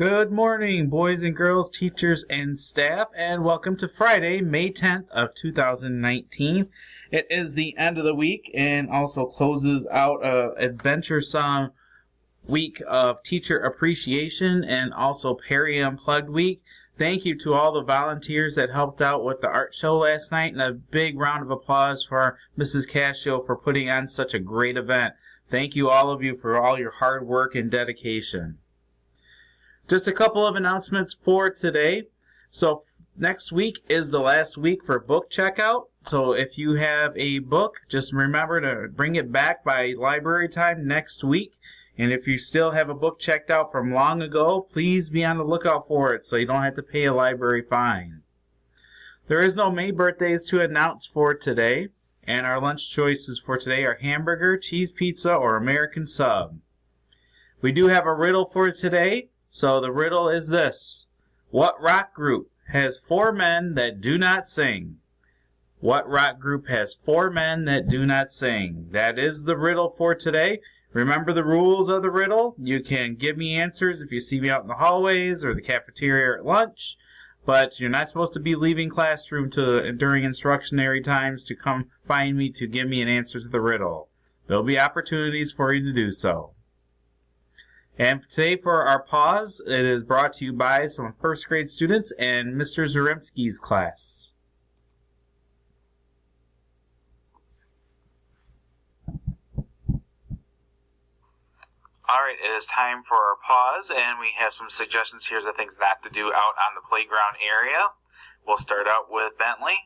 Good morning, boys and girls, teachers and staff, and welcome to Friday, May 10th of 2019. It is the end of the week and also closes out an adventuresome week of teacher appreciation and also Perry Unplugged week. Thank you to all the volunteers that helped out with the art show last night, and a big round of applause for Mrs. Cascio for putting on such a great event. Thank you, all of you, for all your hard work and dedication. Just a couple of announcements for today. So next week is the last week for book checkout. So if you have a book, just remember to bring it back by library time next week. And if you still have a book checked out from long ago, please be on the lookout for it so you don't have to pay a library fine. There is no May birthdays to announce for today. And our lunch choices for today are hamburger, cheese pizza, or American sub. We do have a riddle for today. So the riddle is this: what rock group has 4 men that do not sing? What rock group has 4 men that do not sing? That is the riddle for today. Remember the rules of the riddle. You can give me answers if you see me out in the hallways or the cafeteria or at lunch, but you're not supposed to be leaving classroom during instructionary times to come find me to give me an answer to the riddle. There'll be opportunities for you to do so. And today for our pause, it is brought to you by some first grade students and Mr. Zaremski's class. Alright, it is time for our pause, and we have some suggestions here of things not to do out on the playground area. We'll start out with Bentley.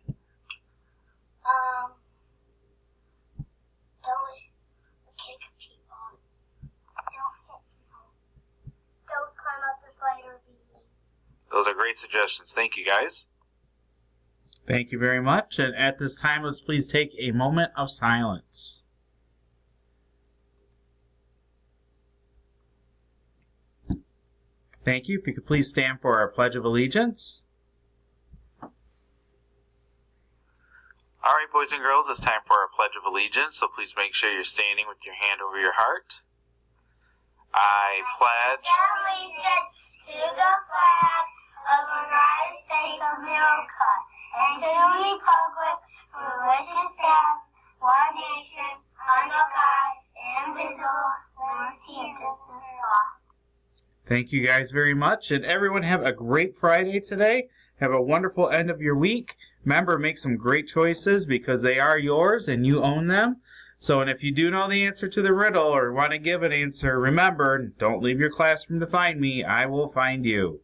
Don't kick people. Don't hit people. Don't climb up the slide or be mean. Those are great suggestions. Thank you, guys. Thank you very much. And at this time, let's please take a moment of silence. Thank you. If you could please stand for our Pledge of Allegiance. All right, boys and girls, it's time for our Pledge of Allegiance, so please make sure you're standing with your hand over your heart. I pledge allegiance to the flag of the United States of America and to the republic for which it stands, one nation, under God, indivisible, with liberty and justice for all. Thank you guys very much. And everyone have a great Friday today. Have a wonderful end of your week. Remember, make some great choices because they are yours and you own them. So, and if you do know the answer to the riddle or want to give an answer, remember, don't leave your classroom to find me. I will find you.